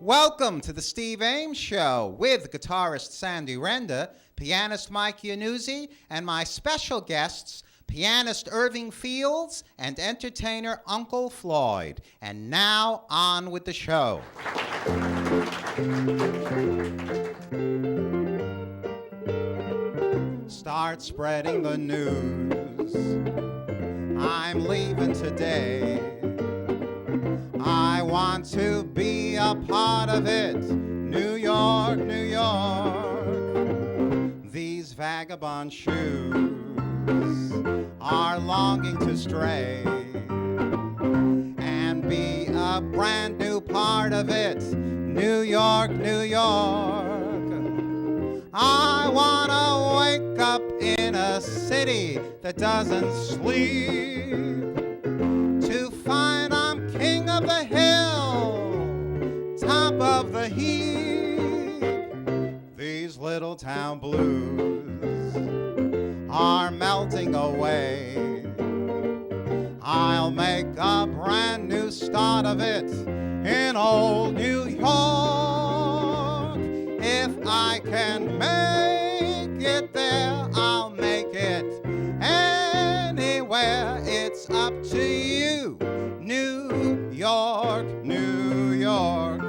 Welcome to the Steve Ames Show with guitarist Sandy Renda, pianist Mike Iannuzzi, and my special guests, pianist Irving Fields and entertainer Uncle Floyd. And now, on with the show. Start spreading the news. I'm leaving today. I want to be a part of it. New York, New York. These vagabond shoes are longing to stray and be a brand new part of it. New York, New York. I want to wake up in a city that doesn't sleep, to find I'm king of the hill, top of the heap. These little town blues are melting away. I'll make a brand new start of it in old New York. If I can make it there, I'll make it anywhere. It's up to you. New York, New York.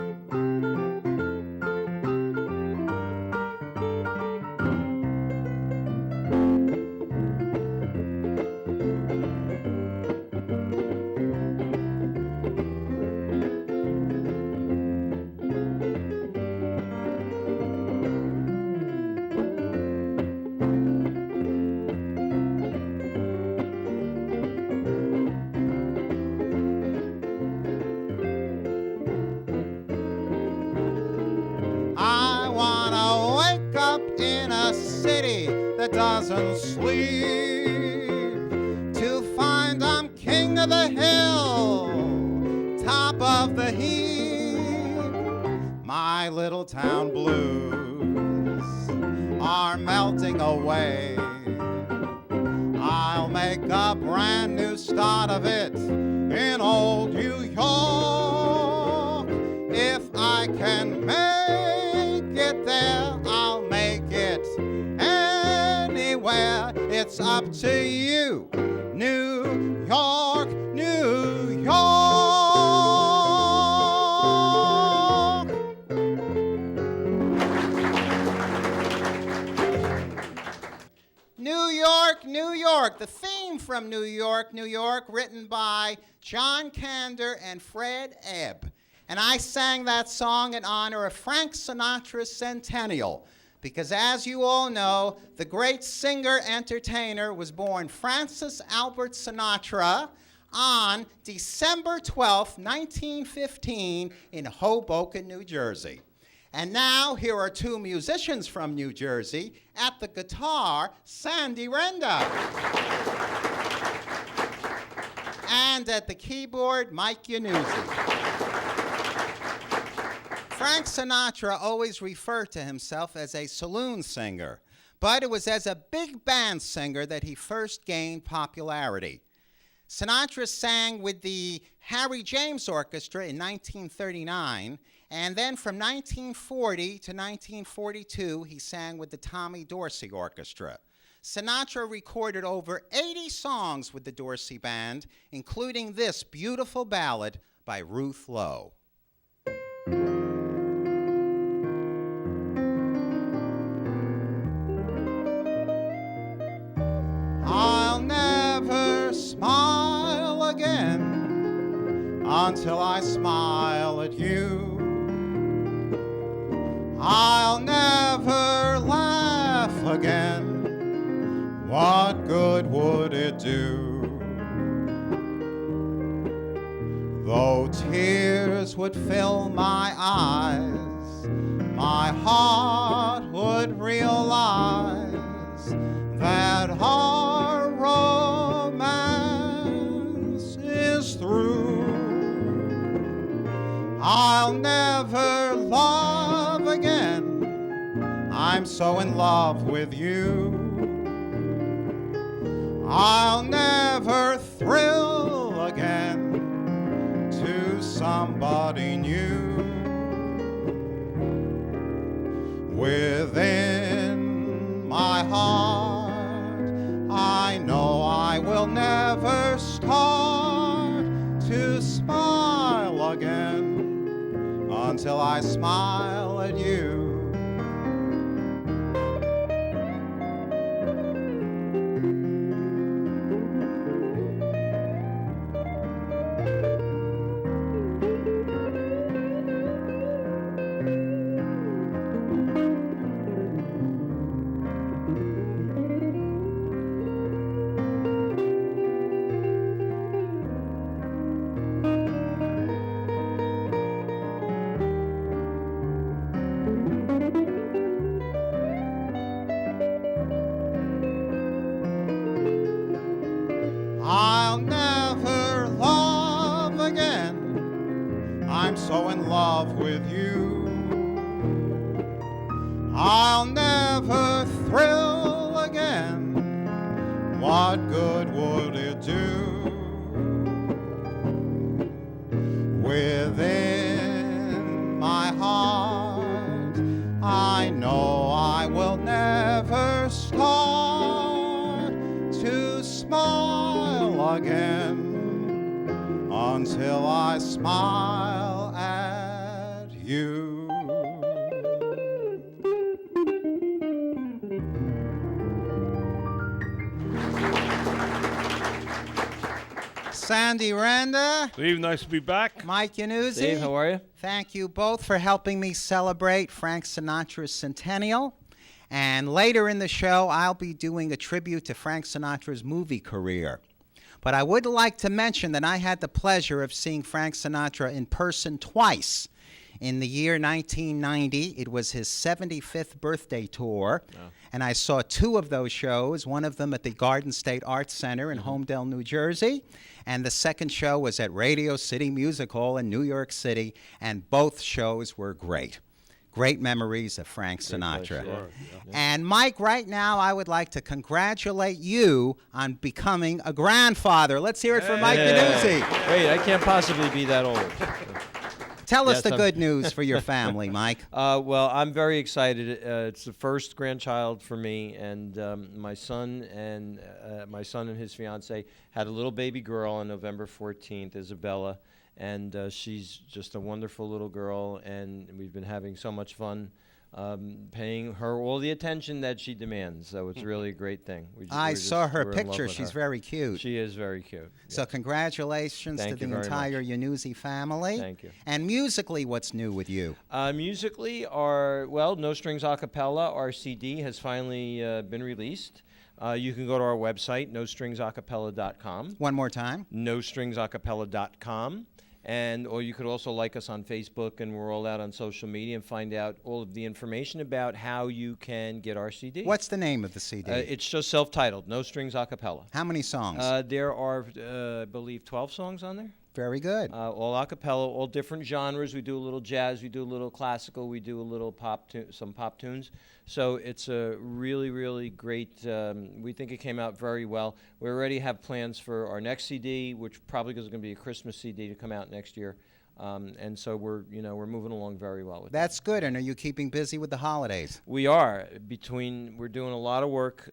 That doesn't sleep, to find I'm king of the hill, top of the heap. My little town blues are melting away. I'll make a brand new start of it in old New York. If I can make it there, I'll make it anywhere. It's up to you. New York, New York. New York, New York. The theme from New York, New York, written by John Kander and Fred Ebb. And I sang that song in honor of Frank Sinatra's centennial, because as you all know, the great singer-entertainer was born Francis Albert Sinatra on December 12, 1915 in Hoboken, New Jersey. And now here are two musicians from New Jersey. At the guitar, Sandy Renda. And at the keyboard, Mike Iannuzzi. Frank Sinatra always referred to himself as a saloon singer, but it was as a big band singer that he first gained popularity. Sinatra sang with the Harry James Orchestra in 1939, and then from 1940 to 1942, he sang with the Tommy Dorsey Orchestra. Sinatra recorded over 80 songs with the Dorsey Band, including this beautiful ballad by Ruth Lowe. I'll never smile again until I smile at you. I'll never laugh again. What good would it do? Though tears would fill my eyes, my heart would realize that our romance is through. I'll never love again. I'm so in love with you. I'll never thrill again to somebody new. within my heart. I know I will never start to smile again until I smile at you. I'll never love again. I'm so in love with you. I'll never thrill again. What good would it do? Within my heart, I know I will never start to smile again until I smile at you. Sandy Randa. Steve, nice to be back. Mike Yanuzzi. Steve, how are you? Thank you both for helping me celebrate Frank Sinatra's centennial. And later in the show, I'll be doing a tribute to Frank Sinatra's movie career. But I would like to mention that I had the pleasure of seeing Frank Sinatra in person twice. In the year 1990, it was his 75th birthday tour, and I saw two of those shows, one of them at the Garden State Arts Center in Homedale, New Jersey, and the second show was at Radio City Music Hall in New York City, and both shows were great. Great memories of Frank Sinatra. Sure. And Mike, right now I would like to congratulate you on becoming a grandfather. Let's hear it for Mike Yanuzzi. Wait, I can't possibly be that old. Tell us Yes, the I'm- good news for your family, Mike. Well, I'm very excited. It's the first grandchild for me, and my son and his fiance had a little baby girl on November 14th, Isabella, and she's just a wonderful little girl, and we've been having so much fun paying her all the attention that she demands. So it's really a great thing. I saw her we're in love picture. with She's her. very cute. She is very cute. So congratulations Thank to you the very entire Yanuzzi family. Thank you. And musically, what's new with you? Musically, No Strings Acapella, our CD, has finally been released. You can go to our website, nostringsacapella.com, One more time. nostringsacapella.com. Or you could also like us on Facebook, and we're all out on social media, and find out all of the information about how you can get our CD. What's the name of the CD? It's just self-titled, No Strings Acapella. How many songs? There are, I believe, 12 songs on there. Very good. All a cappella, all different genres. We do a little jazz, we do a little classical, we do a little some pop tunes. So it's a really, really great, we think it came out very well. We already have plans for our next CD, which probably is going to be a Christmas CD to come out next year. And so we're moving along very well with That's good. And are you keeping busy with the holidays? We are. We're doing a lot of work,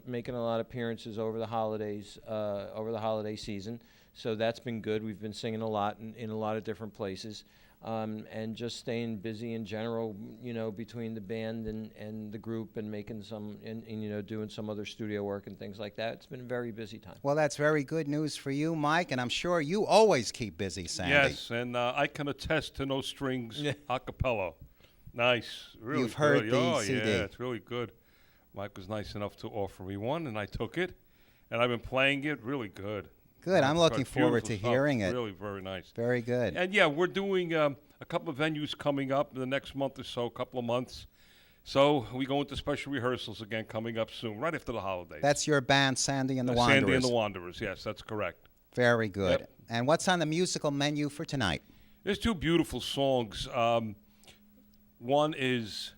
making a lot of appearances over the holidays, over the holiday season. So that's been good. We've been singing a lot in a lot of different places, and just staying busy in general, between the band and the group, and making some, and doing some other studio work and things like that. It's been a very busy time. Well, that's very good news for you, Mike, and I'm sure you always keep busy, Sandy. Yes, and I can attest to No Strings Acapella. Nice. Really You've heard good. the CD. Yeah, it's really good. Mike was nice enough to offer me one, and I took it, and I've been playing it. Really good. Good. I'm looking forward to Beautiful stuff. hearing it. Really very nice. Very good. And yeah, we're doing a couple of venues coming up in the next month or so, a couple of months. So we go into special rehearsals again coming up soon, right after the holidays. That's your band, Sandy and the Wanderers. Sandy and the Wanderers, yes, that's correct. Very good. Yep. And what's on the musical menu for tonight? There's two beautiful songs. One is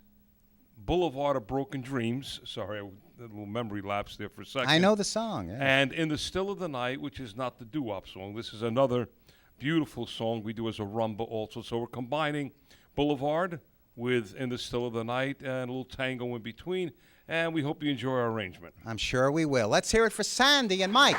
Boulevard of Broken Dreams. Sorry, a little memory lapse there for a second. I know the song. Yeah. And In the Still of the Night, which is not the doo-wop song. This is another beautiful song we do as a rumba also. So we're combining Boulevard with In the Still of the Night and a little tango in between. And we hope you enjoy our arrangement. I'm sure we will. Let's hear it for Sandy and Mike.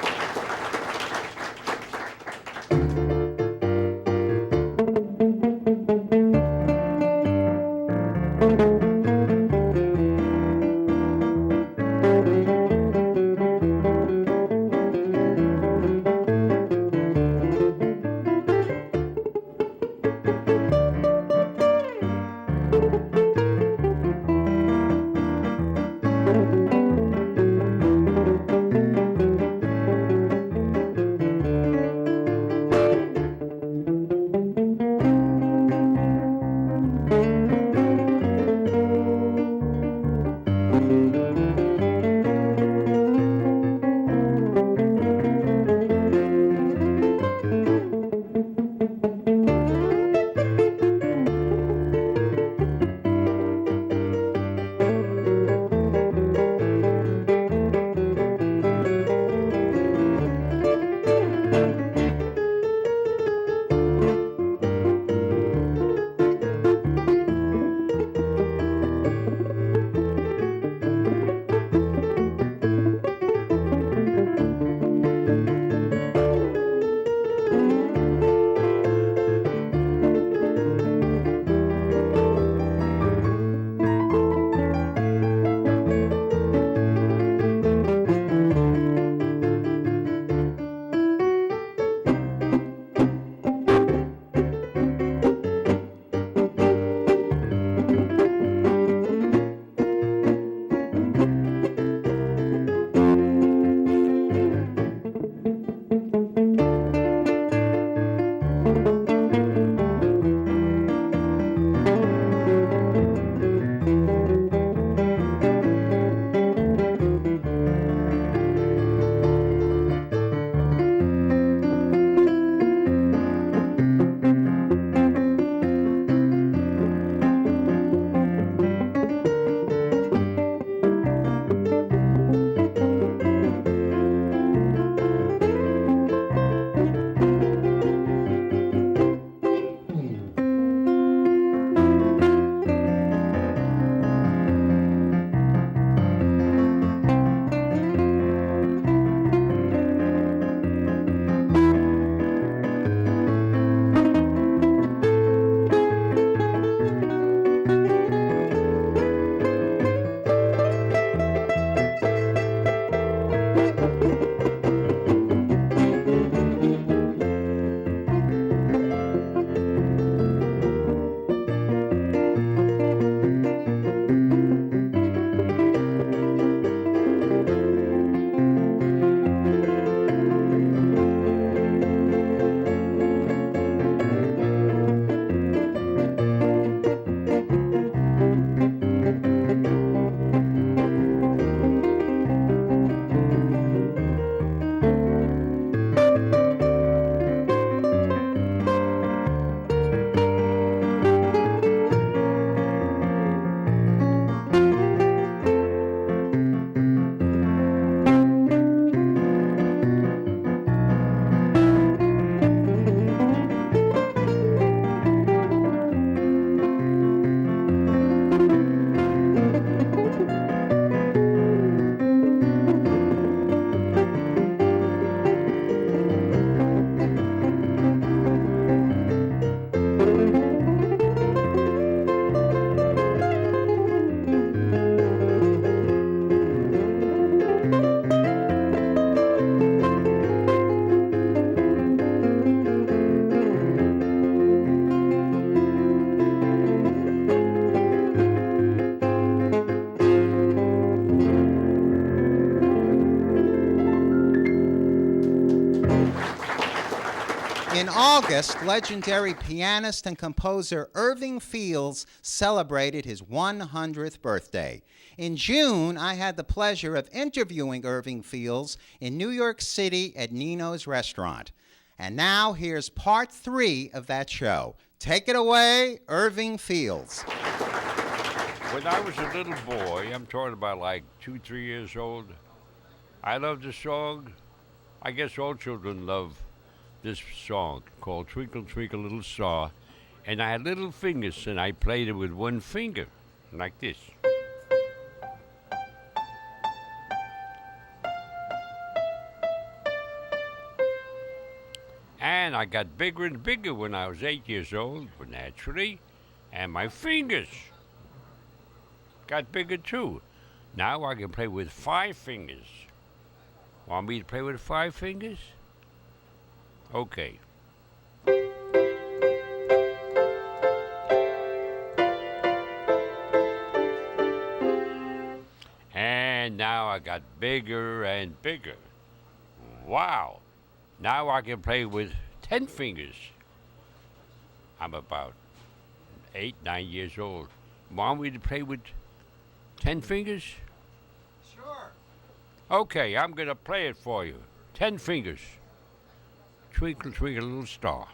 In August, legendary pianist and composer Irving Fields celebrated his 100th birthday. In June, I had the pleasure of interviewing Irving Fields in New York City at Nino's Restaurant. And now here's part 3 of that show. Take it away, Irving Fields. When I was a little boy, I'm talking about like 2, 3 years old, I loved the song. I guess all children love this song called Twinkle, Twinkle, Little Star. And I had little fingers, and I played it with one finger, like this. And I got bigger and bigger when I was 8 years old, naturally, and my fingers got bigger too. Now I can play with 5 fingers. Want me to play with 5 fingers? Okay. And now I got bigger and bigger. Wow. Now I can play with 10 fingers. I'm about 8, 9 years old. Want me to play with 10 fingers? Sure. Okay, I'm going to play it for you. 10 fingers. Twinkle, twinkle, little star.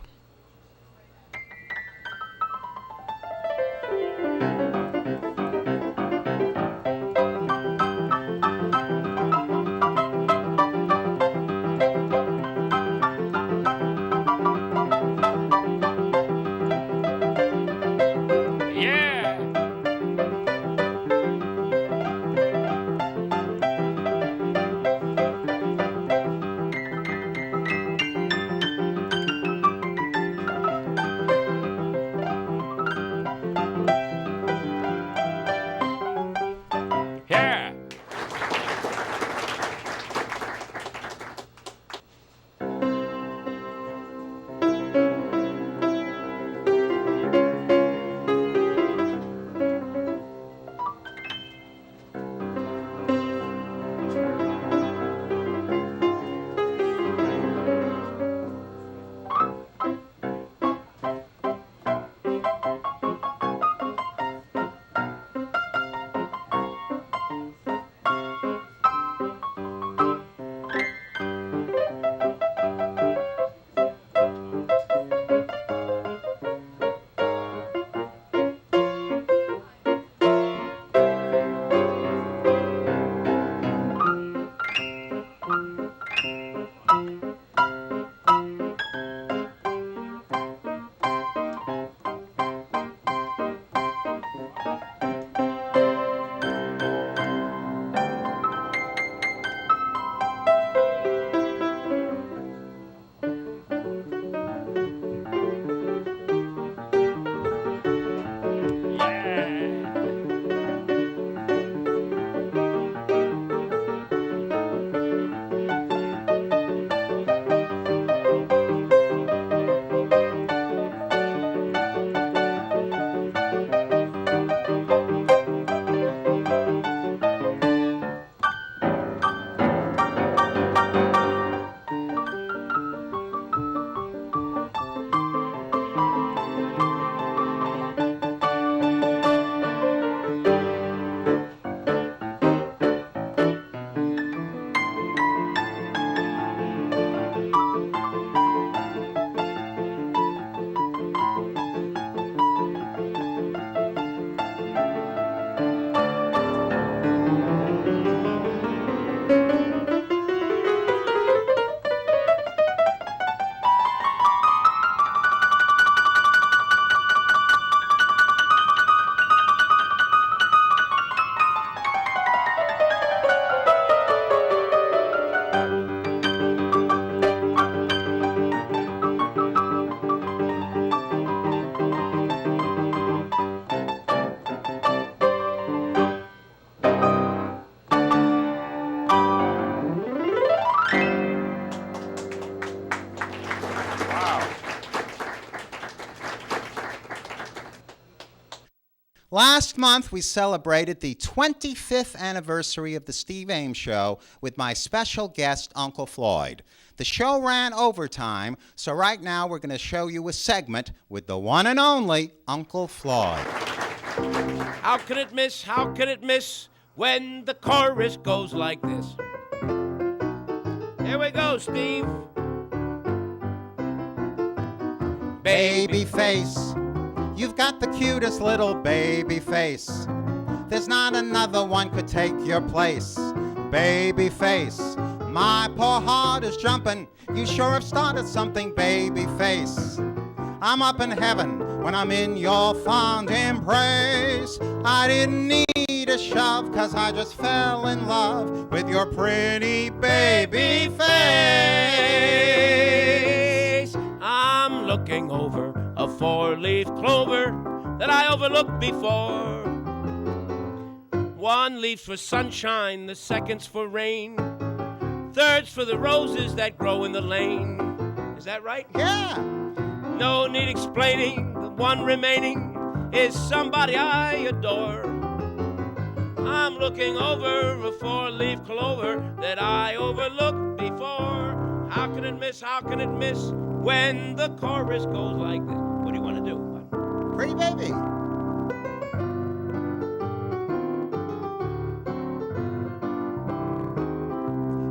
Last month, we celebrated the 25th anniversary of the Steve Ames Show with my special guest, Uncle Floyd. The show ran overtime, so right now we're going to show you a segment with the one and only Uncle Floyd. How can it miss? How can it miss when the chorus goes like this? Here we go, Steve. Baby face, you've got the cutest little baby face. There's not another one could take your place. Baby face, my poor heart is jumping. You sure have started something, baby face. I'm up in heaven when I'm in your fond embrace. I didn't need a shove, 'cause I just fell in love with your pretty baby face. I'm looking over a four-leaf clover that I overlooked before. One leaf's for sunshine, the second's for rain, third's for the roses that grow in the lane. Is that right? Yeah. No need explaining, the one remaining is somebody I adore. I'm looking over a four-leaf clover that I overlooked before. How can it miss, how can it miss when the chorus goes like this? What do you want to do? Pretty baby.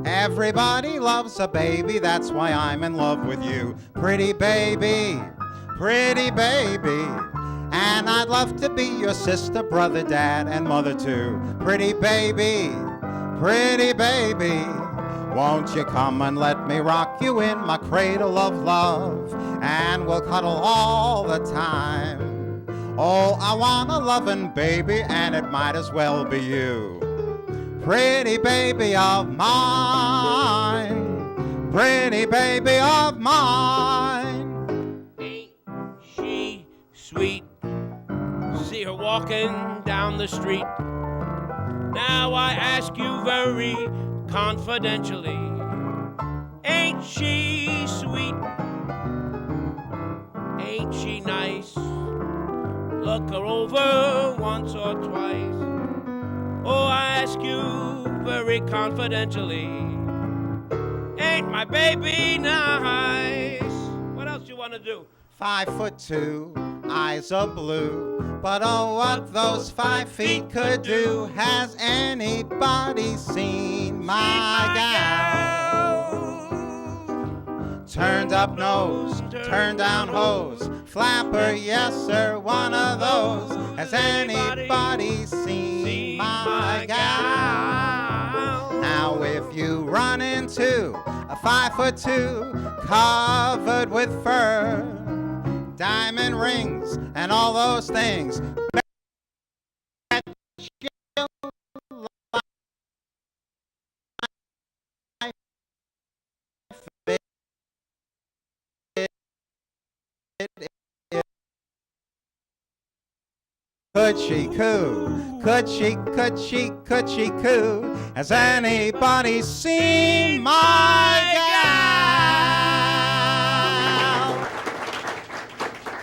Everybody loves a baby, that's why I'm in love with you. Pretty baby, pretty baby. And I'd love to be your sister, brother, dad, and mother too. Pretty baby, pretty baby. Won't you come and let me rock you in my cradle of love? And we'll cuddle all the time. Oh, I want a lovin' baby, and it might as well be you. Pretty baby of mine, pretty baby of mine. Ain't she sweet? See her walking down the street. Now I ask you very confidentially, ain't she sweet? Ain't she nice? Look her over once or twice. Oh, I ask you very confidentially, ain't my baby nice? What else you want to do? 5'2", eyes of blue. But oh, what those 5 feet could do. Has anybody seen my gal? Turned up nose, turned down hose, flapper, yes sir, one of those. Has anybody seen my gal? Now if you run into a 5'2", covered with fur, diamond rings and all those things, could she coo? Could she coo? Has anybody seen my gal?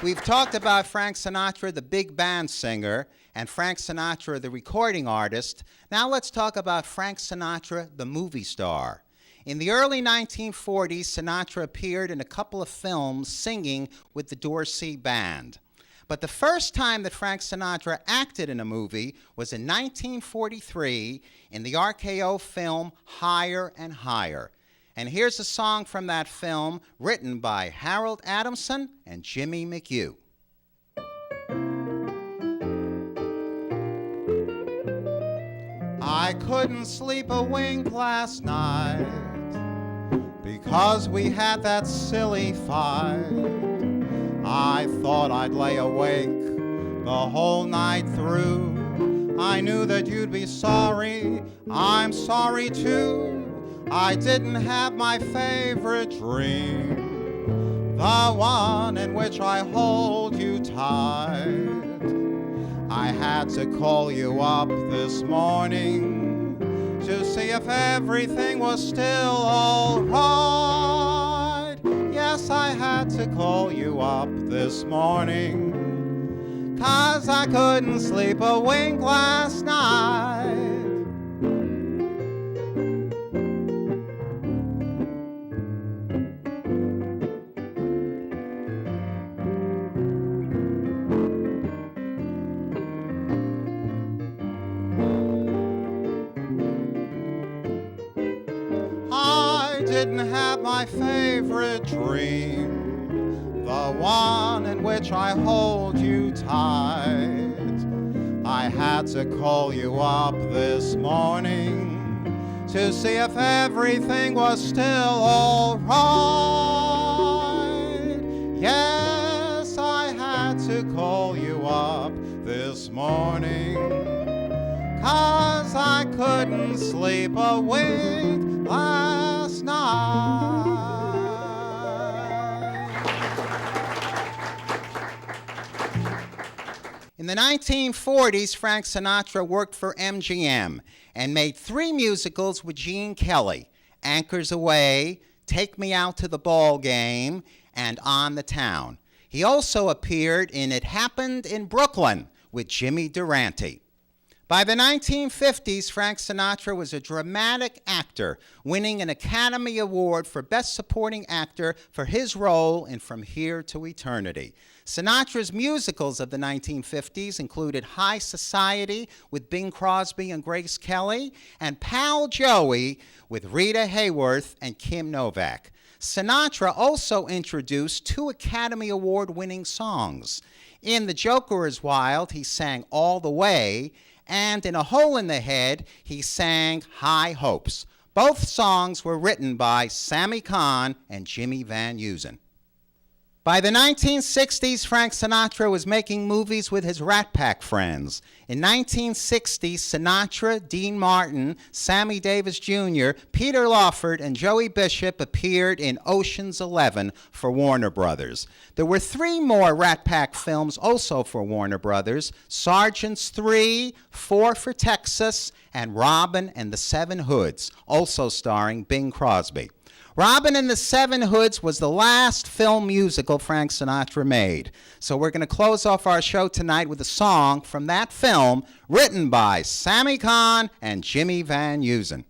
We've talked about Frank Sinatra, the big band singer, and Frank Sinatra, the recording artist. Now let's talk about Frank Sinatra, the movie star. In the early 1940s, Sinatra appeared in a couple of films singing with the Dorsey Band. But the first time that Frank Sinatra acted in a movie was in 1943 in the RKO film Higher and Higher. And here's a song from that film written by Harold Adamson and Jimmy McHugh. I couldn't sleep a wink last night because we had that silly fight. I thought I'd lay awake the whole night through. I knew that you'd be sorry, I'm sorry too. I didn't have my favorite dream, the one in which I hold you tight. I had to call you up this morning to see if everything was still all right. Yes, I had to call you up this morning, 'cause I couldn't sleep a wink last night. I didn't have my favorite dream, the one in which I hold you tight. I had to call you up this morning to see if everything was still all right. Yes, I had to to call you up this morning, 'cause I couldn't sleep a wink last night. In the 1940s, Frank Sinatra worked for MGM and made 3 musicals with Gene Kelly: Anchors Aweigh, Take Me Out to the Ball Game, and On the Town. He also appeared in It Happened in Brooklyn with Jimmy Durante. By the 1950s, Frank Sinatra was a dramatic actor, winning an Academy Award for Best Supporting Actor for his role in From Here to Eternity. Sinatra's musicals of the 1950s included High Society with Bing Crosby and Grace Kelly, and Pal Joey with Rita Hayworth and Kim Novak. Sinatra also introduced 2 Academy Award-winning songs. In The Joker is Wild, he sang All the Way, and in A Hole in the Head, he sang High Hopes. Both songs were written by Sammy Cahn and Jimmy Van Heusen. By the 1960s, Frank Sinatra was making movies with his Rat Pack friends. In 1960, Sinatra, Dean Martin, Sammy Davis Jr., Peter Lawford, and Joey Bishop appeared in Ocean's 11 for Warner Brothers. There were 3 more Rat Pack films also for Warner Brothers: Sergeants 3, 4 for Texas, and Robin and the Seven Hoods, also starring Bing Crosby. Robin and the Seven Hoods was the last film musical Frank Sinatra made. So we're going to close off our show tonight with a song from that film written by Sammy Cahn and Jimmy Van Heusen.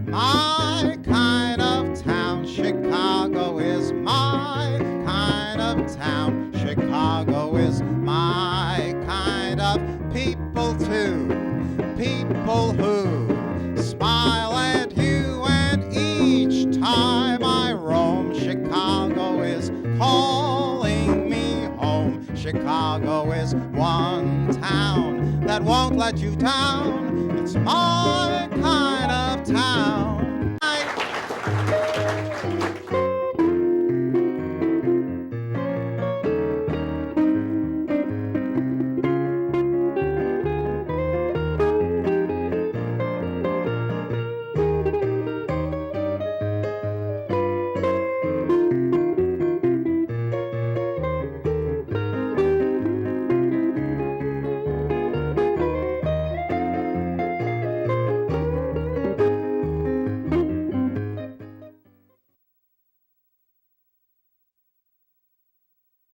My kind of town, Chicago is my kind of town. Chicago is my kind of people too. People who smile at you, and each time I roam, Chicago is calling me home. Chicago is one town that won't let you down. It's my kind of town.